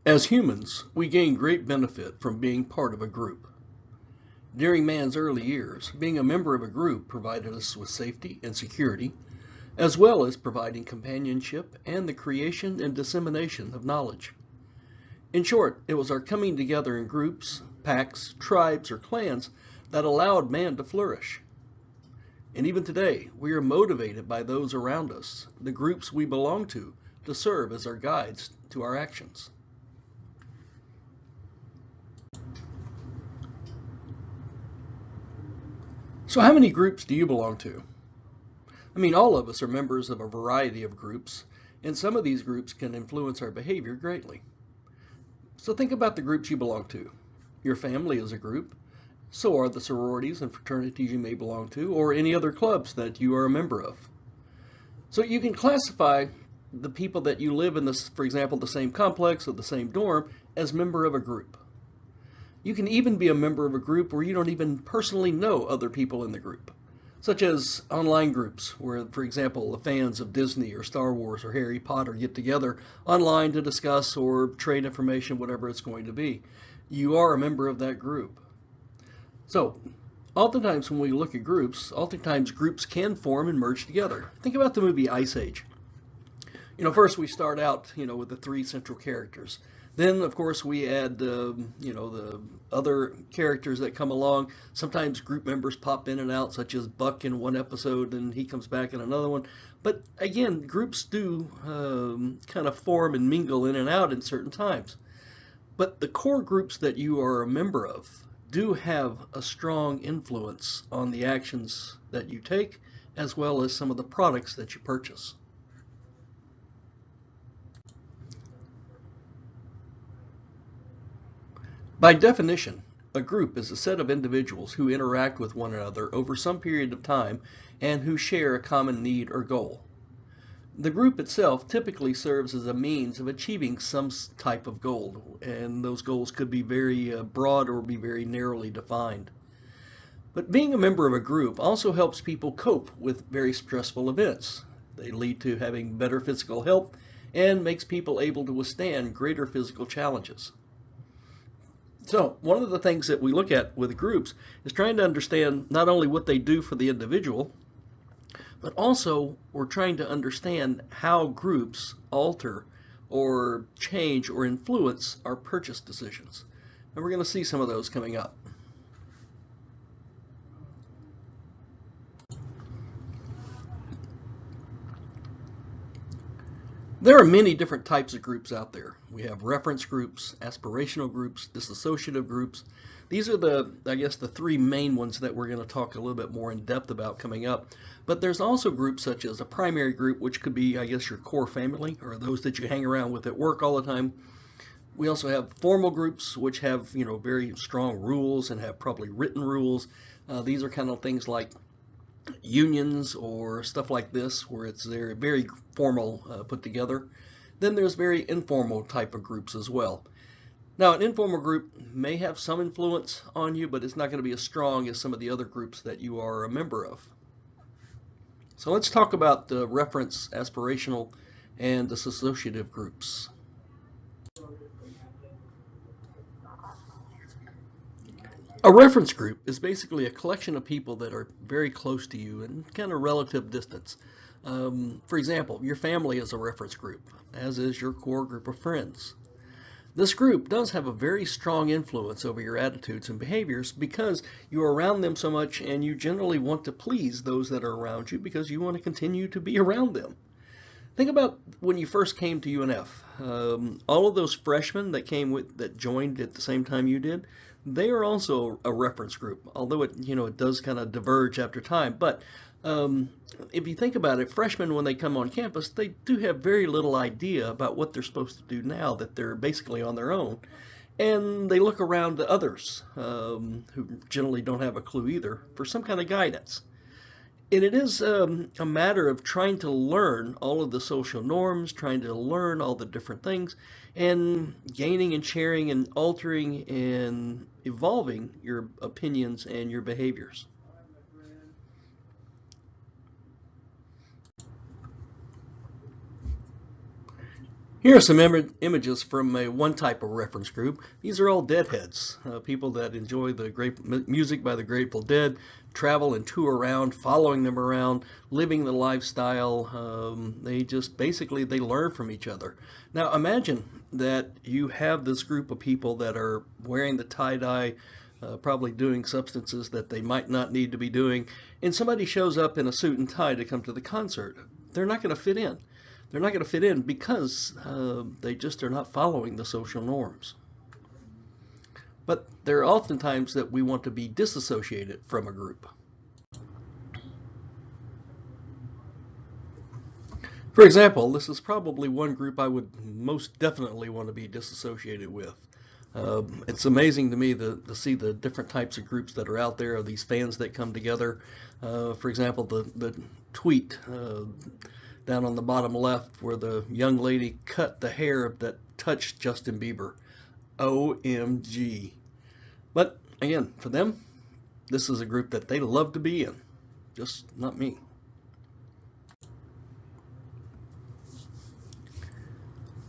As humans, we gain great benefit from being part of a group. During man's early years, being a member of a group provided us with safety and security, as well as providing companionship and the creation and dissemination of knowledge. In short, it was our coming together in groups, packs, tribes, or clans that allowed man to flourish. And even today, we are motivated by those around us, the groups we belong to serve as our guides to our actions. So, how many groups do you belong to? I mean, all of us are members of a variety of groups, and some of these groups can influence our behavior greatly. So, think about the groups you belong to. Your family is a group, so are the sororities and fraternities you may belong to, or any other clubs that you are a member of. So, you can classify the people that you live in this, for example, the same complex or the same dorm, as member of a group. You can even be a member of a group where you don't even personally know other people in the group, such as online groups where, for example, the fans of Disney or Star Wars or Harry Potter get together online to discuss or trade information, whatever it's going to be. You are a member of that group. So, oftentimes when we look at groups, oftentimes groups can form and merge together. Think about the movie Ice Age. First we start out, with the three central characters. Then, of course, we add, the other characters that come along. Sometimes group members pop in and out, such as Buck in one episode, and he comes back in another one. But again, groups do kind of form and mingle in and out in certain times. But the core groups that you are a member of do have a strong influence on the actions that you take, as well as some of the products that you purchase. By definition, a group is a set of individuals who interact with one another over some period of time and who share a common need or goal. The group itself typically serves as a means of achieving some type of goal, and those goals could be very broad or be very narrowly defined. But being a member of a group also helps people cope with very stressful events. They lead to having better physical health and makes people able to withstand greater physical challenges. So, one of the things that we look at with groups is trying to understand not only what they do for the individual, but also we're trying to understand how groups alter or change or influence our purchase decisions. And we're going to see some of those coming up. There are many different types of groups out there. We have reference groups, aspirational groups, dissociative groups. These are the three main ones that we're going to talk a little bit more in depth about coming up. But there's also groups such as a primary group, which could be, your core family or those that you hang around with at work all the time. We also have formal groups, which have, very strong rules and have probably written rules. These are kind of things like unions or stuff like this, where it's very formal, put together. Then there's very informal type of groups as well. Now, an informal group may have some influence on you, but it's not going to be as strong as some of the other groups that you are a member of. So let's talk about the reference, aspirational, and dissociative groups. A reference group is basically a collection of people that are very close to you in kind of relative distance. For example, your family is a reference group, as is your core group of friends. This group does have a very strong influence over your attitudes and behaviors because you're around them so much and you generally want to please those that are around you because you want to continue to be around them. Think about when you first came to UNF. All of those freshmen that joined at the same time you did, they are also a reference group. Although it does kind of diverge after time. But if you think about it, freshmen when they come on campus, they do have very little idea about what they're supposed to do now that they're basically on their own. And they look around to others who generally don't have a clue either for some kind of guidance. And it is a matter of trying to learn all of the social norms, trying to learn all the different things, and gaining and sharing and altering and evolving your opinions and your behaviors. Here are some images from one type of reference group. These are all Deadheads, people that enjoy the great music by the Grateful Dead, travel and tour around, following them around, living the lifestyle. They just basically they learn from each other. Now imagine that you have this group of people that are wearing the tie-dye, probably doing substances that they might not need to be doing, and somebody shows up in a suit and tie to come to the concert. They're not going to fit in. They're not going to fit in because they just are not following the social norms. But there are often times that we want to be disassociated from a group. For example, this is probably one group I would most definitely want to be disassociated with. It's amazing to me to see the different types of groups that are out there, of these fans that come together. For example, the tweet down on the bottom left where the young lady cut the hair that touched Justin Bieber. OMG. But again, for them, this is a group that they love to be in. Just not me.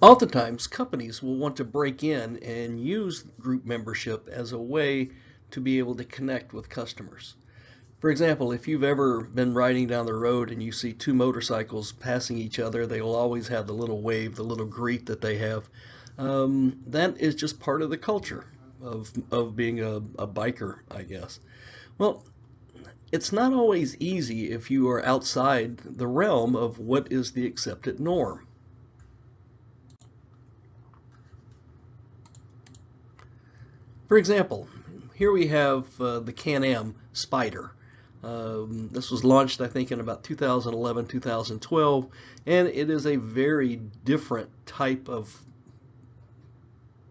Oftentimes, companies will want to break in and use group membership as a way to be able to connect with customers. For example, if you've ever been riding down the road and you see two motorcycles passing each other, they will always have the little wave, the little greet that they have. That is just part of the culture of being a biker, I guess. Well, it's not always easy if you are outside the realm of what is the accepted norm. For example, here we have the Can-Am Spyder. This was launched, I think, in about 2011, 2012, and it is a very different type of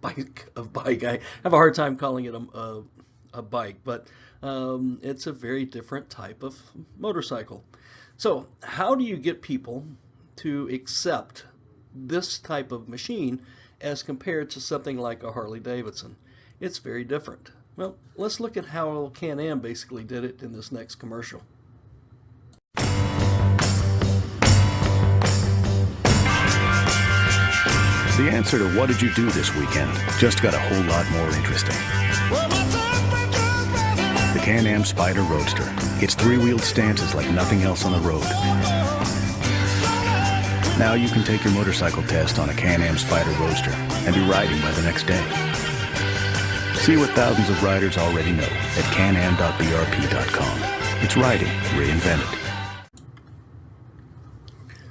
bike. I have a hard time calling it a bike, but it's a very different type of motorcycle. So how do you get people to accept this type of machine as compared to something like a Harley Davidson? It's very different. Well, let's look at how Can-Am basically did it in this next commercial. The answer to what did you do this weekend just got a whole lot more interesting. The Can-Am Spyder Roadster. Its three-wheeled stance is like nothing else on the road. Now you can take your motorcycle test on a Can-Am Spyder Roadster and be riding by the next day. See what thousands of riders already know at canam.brp.com. It's riding reinvented.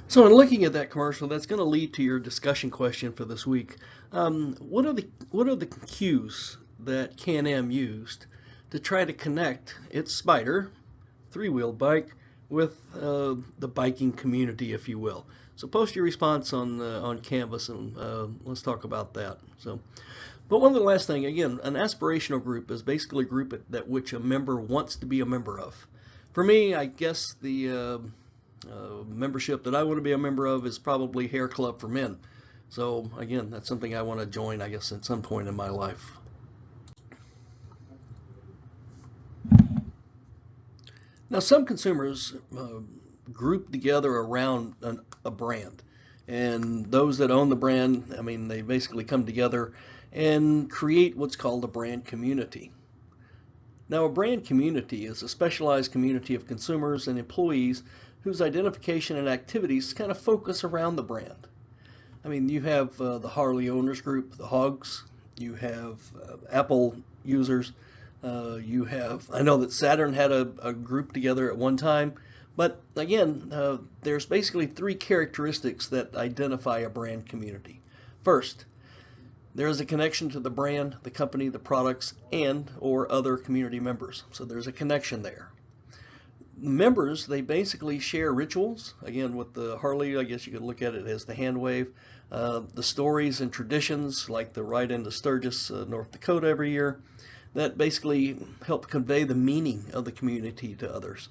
So in looking at that commercial, that's going to lead to your discussion question for this week. What are the cues that Can-Am used to try to connect its Spyder three-wheel bike with the biking community, if you will? So post your response on Canvas, and let's talk about that. But one of the last thing, again, an aspirational group is basically a group that which a member wants to be a member of. For me, I guess the membership that I want to be a member of is probably Hair Club for Men. So again, that's something I want to join, I guess, at some point in my life. Now, some consumers group together around a brand. And those that own the brand, I mean, they basically come together and create what's called a brand community. Now, a brand community is a specialized community of consumers and employees whose identification and activities kind of focus around the brand. I mean, you have the Harley Owners Group, the Hogs, you have Apple users, you have, I know that Saturn had a group together at one time, but again, there's basically three characteristics that identify a brand community. First, there is a connection to the brand, the company, the products, and or other community members. So there's a connection there. Members, they basically share rituals. Again, with the Harley, I guess you could look at it as the hand wave. The stories and traditions, like the ride into Sturgis, North Dakota every year, that basically help convey the meaning of the community to others.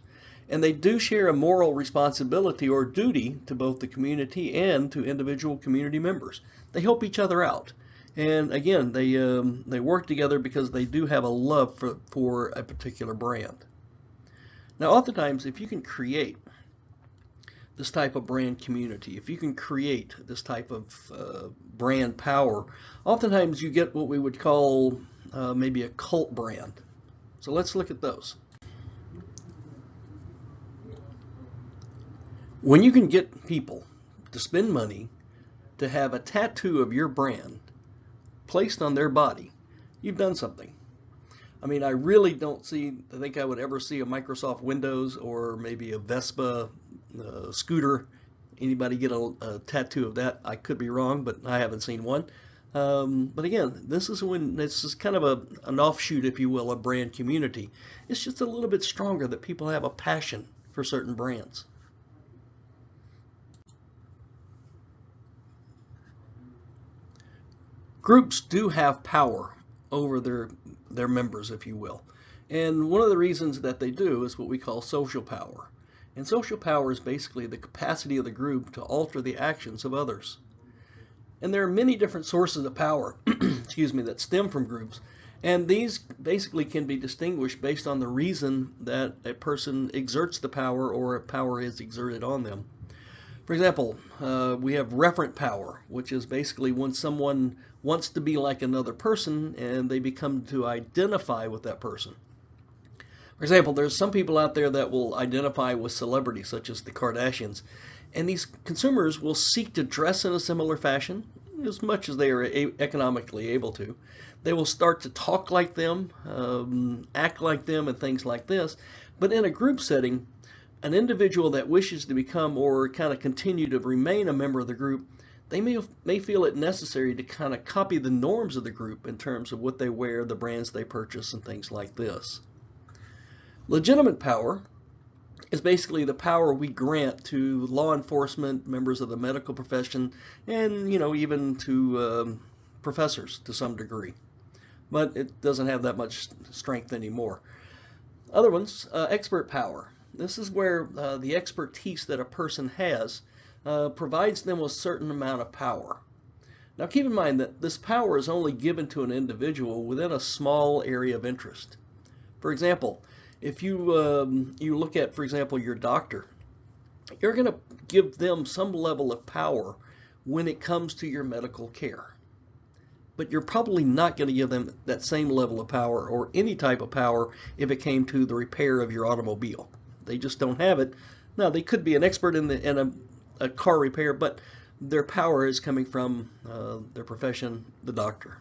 And they do share a moral responsibility or duty to both the community and to individual community members. They help each other out. And again, they work together because they do have a love for a particular brand. Now, oftentimes, if you can create this type of brand community, if you can create this type of brand power, oftentimes you get what we would call maybe a cult brand. So let's look at those. When you can get people to spend money to have a tattoo of your brand placed on their body, you've done something. I mean, I really don't think I would ever see a Microsoft Windows or maybe a Vespa scooter. Anybody get a tattoo of that? I could be wrong, but I haven't seen one. But again, this is kind of an offshoot, if you will, of brand community. It's just a little bit stronger that people have a passion for certain brands. Groups do have power over their members, if you will. And one of the reasons that they do is what we call social power. And social power is basically the capacity of the group to alter the actions of others. And there are many different sources of power, excuse me, that stem from groups. And these basically can be distinguished based on the reason that a person exerts the power or a power is exerted on them. For example, we have referent power, which is basically when someone wants to be like another person and they become to identify with that person. For example, there's some people out there that will identify with celebrities such as the Kardashians, and these consumers will seek to dress in a similar fashion as much as they are economically able to. They will start to talk like them, act like them, and things like this. But in a group setting, an individual that wishes to become or kind of continue to remain a member of the group, they may feel it necessary to kind of copy the norms of the group in terms of what they wear, the brands they purchase, and things like this. Legitimate power is basically the power we grant to law enforcement, members of the medical profession, and even to professors to some degree. But it doesn't have that much strength anymore. Other ones, expert power. This is where the expertise that a person has provides them with a certain amount of power. Now keep in mind that this power is only given to an individual within a small area of interest. For example, if you look at, for example, your doctor, you're going to give them some level of power when it comes to your medical care. But you're probably not going to give them that same level of power or any type of power if it came to the repair of your automobile. They just don't have it. Now, they could be an expert in a car repair, but their power is coming from their profession, the doctor.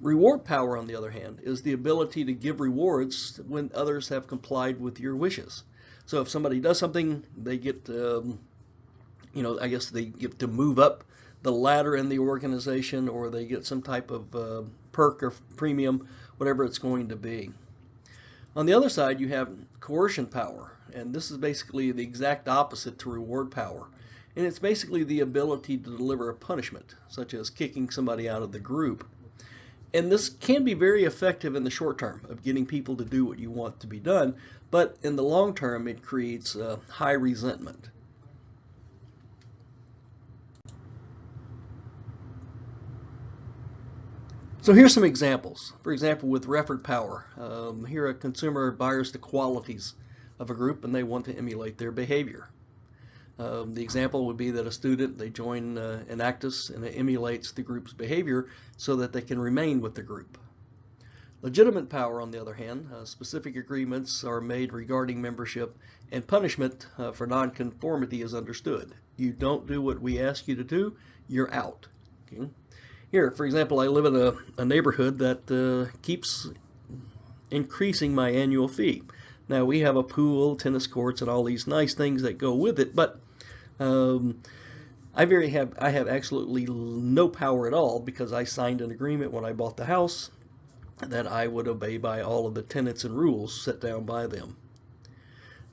Reward power, on the other hand, is the ability to give rewards when others have complied with your wishes. So if somebody does something, they get, I guess they get to move up the ladder in the organization, or they get some type of perk or premium, whatever it's going to be. On the other side, you have coercion power, and this is basically the exact opposite to reward power. And it's basically the ability to deliver a punishment, such as kicking somebody out of the group. And this can be very effective in the short term of getting people to do what you want to be done, but in the long term, it creates high resentment. So here's some examples. For example, with referent power, here a consumer admires the qualities of a group and they want to emulate their behavior. The example would be that a student, they join Enactus and it emulates the group's behavior so that they can remain with the group. Legitimate power, on the other hand, specific agreements are made regarding membership, and punishment for nonconformity is understood. You don't do what we ask you to do, you're out. Okay? Here, for example, I live in a neighborhood that keeps increasing my annual fee. Now, we have a pool, tennis courts, and all these nice things that go with it, but I have absolutely no power at all because I signed an agreement when I bought the house that I would obey by all of the tenets and rules set down by them.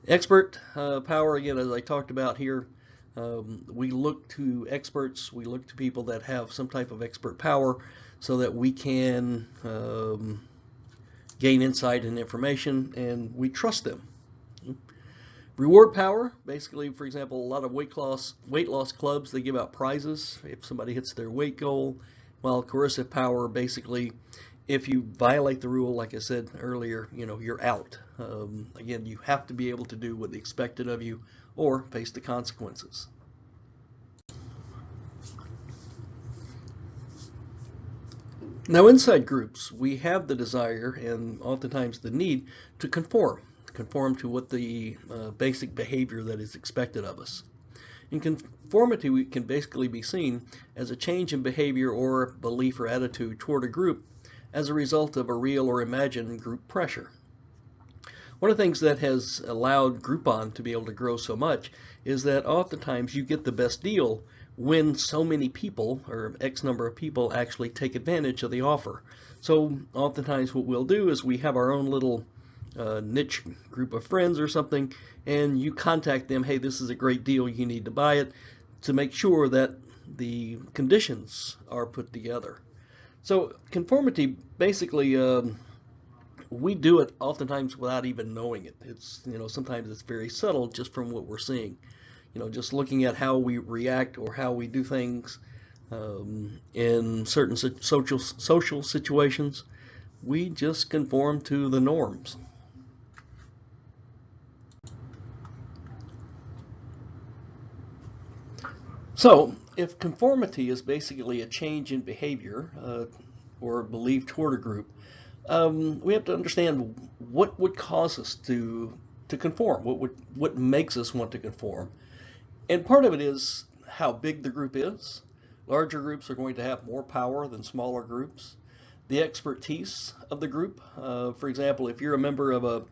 Expert power, again, as I talked about here, we look to experts, we look to people that have some type of expert power so that we can gain insight and information, and we trust them. Reward power, basically, for example, a lot of weight loss clubs, they give out prizes if somebody hits their weight goal, while coercive power, basically, if you violate the rule, like I said earlier, you're out. Again, you have to be able to do what's expected of you, or face the consequences. Now, inside groups, we have the desire and oftentimes the need to conform to what the basic behavior that is expected of us. In conformity can basically be seen as a change in behavior or belief or attitude toward a group as a result of a real or imagined group pressure. One of the things that has allowed Groupon to be able to grow so much is that oftentimes you get the best deal when so many people, or X number of people, actually take advantage of the offer. So oftentimes what we'll do is we have our own little niche group of friends or something, and you contact them, hey, this is a great deal, you need to buy it, to make sure that the conditions are put together. So conformity, basically, we do it oftentimes without even knowing it. It's, sometimes it's very subtle just from what we're seeing. Just looking at how we react or how we do things in certain social situations, we just conform to the norms. So, if conformity is basically a change in behavior or belief toward a group, we have to understand what would cause us to conform, what makes us want to conform. And part of it is how big the group is. Larger groups are going to have more power than smaller groups. The expertise of the group, for example, if you're a member of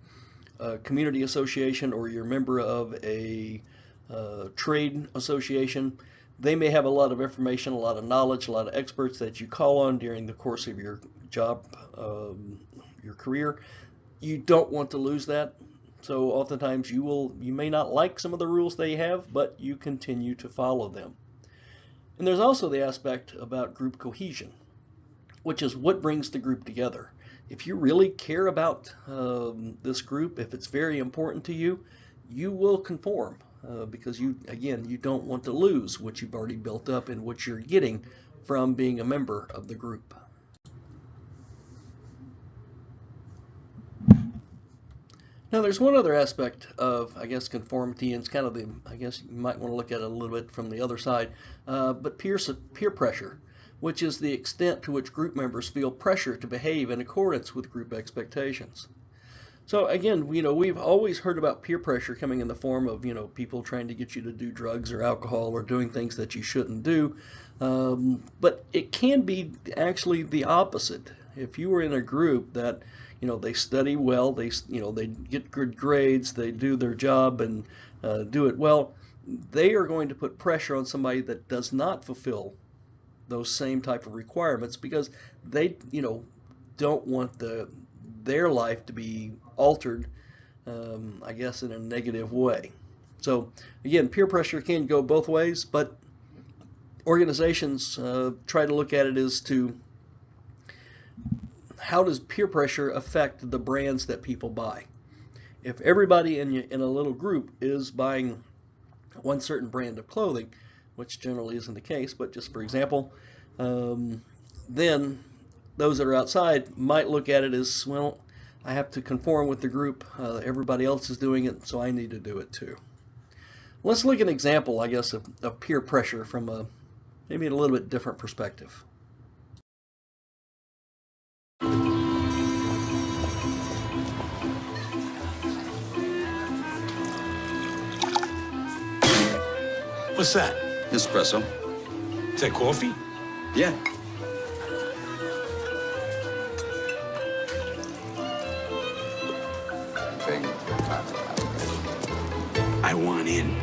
a community association or you're a member of a trade association, they may have a lot of information, a lot of knowledge, a lot of experts that you call on during the course of your job, your career. You don't want to lose that. So oftentimes you may not like some of the rules they have, but you continue to follow them. And there's also the aspect about group cohesion, which is what brings the group together. If you really care about this group, if it's very important to you, you will conform because you don't want to lose what you've already built up and what you're getting from being a member of the group. Now, there's one other aspect of, conformity, and it's kind of you might want to look at it a little bit from the other side, but peer pressure, which is the extent to which group members feel pressure to behave in accordance with group expectations. So again, we've always heard about peer pressure coming in the form of, people trying to get you to do drugs or alcohol or doing things that you shouldn't do, but it can be actually the opposite. If you were in a group that they study well, they get good grades, they do their job and do it well, they are going to put pressure on somebody that does not fulfill those same type of requirements because they, don't want their life to be altered, in a negative way. So again, peer pressure can go both ways, but organizations try to look at it as to how does peer pressure affect the brands that people buy? If everybody in a little group is buying one certain brand of clothing, which generally isn't the case, but just for example, then those that are outside might look at it as, well, I have to conform with the group. Everybody else is doing it, so I need to do it too. Let's look at an example, of peer pressure from maybe a little bit different perspective. What's that? Espresso. Is that coffee? Yeah. I want in.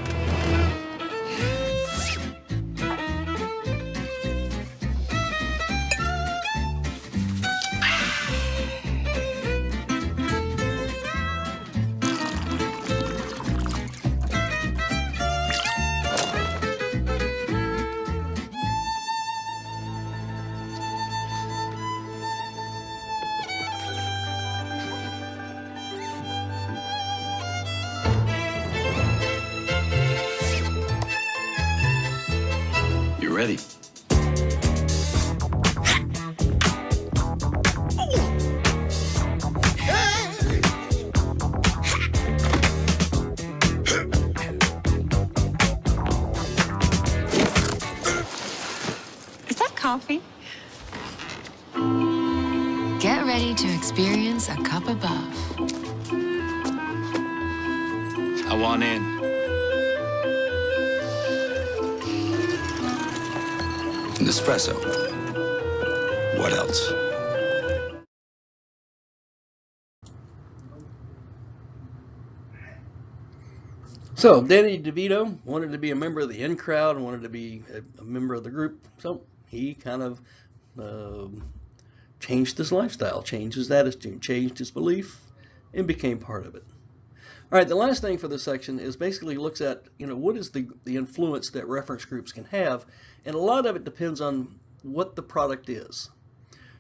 You ready? coffee? Get ready to experience a cup above. I want in. Nespresso. What else? So Danny DeVito wanted to be a member of the in crowd and wanted to be a member of the group. So he kind of changed his lifestyle, changed his attitude, changed his belief, and became part of it. All right, the last thing for this section is basically looks at, what is the influence that reference groups can have, and a lot of it depends on what the product is.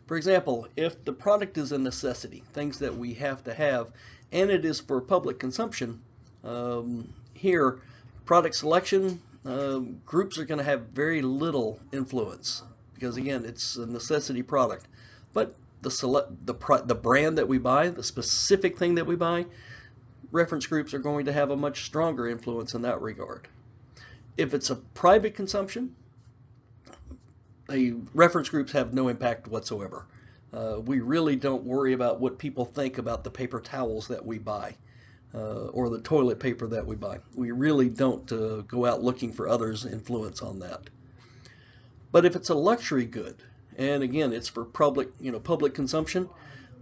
For example, if the product is a necessity, things that we have to have, and it is for public consumption, here, product selection, groups are going to have very little influence because, again, it's a necessity product. But the brand that we buy, the specific thing that we buy, reference groups are going to have a much stronger influence in that regard. If it's a private consumption, reference groups have no impact whatsoever. We really don't worry about what people think about the paper towels that we buy. Or the toilet paper that we buy. We really don't go out looking for others' influence on that. But if it's a luxury good, and again, it's for public consumption,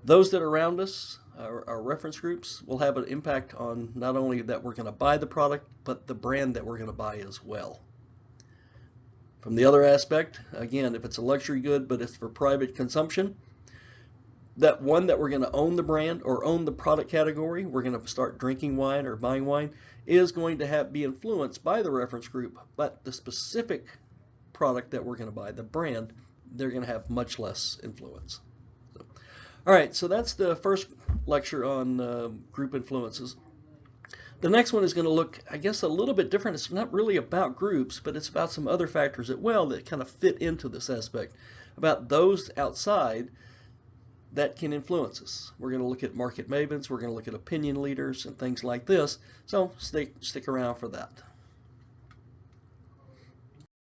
those that are around us, our reference groups, will have an impact on not only that we're going to buy the product, but the brand that we're going to buy as well. From the other aspect, again, if it's a luxury good, but it's for private consumption, that one that we're going to own the brand or own the product category, we're going to start drinking wine or buying wine, is going to be influenced by the reference group, but the specific product that we're going to buy, the brand, they're going to have much less influence. All right, so that's the first lecture on group influences. The next one is going to look, I guess, a little bit different. It's not really about groups, but it's about some other factors as well that kind of fit into this aspect, about those outside that can influence us. We're going to look at market mavens, we're going to look at opinion leaders and things like this, so stick around for that.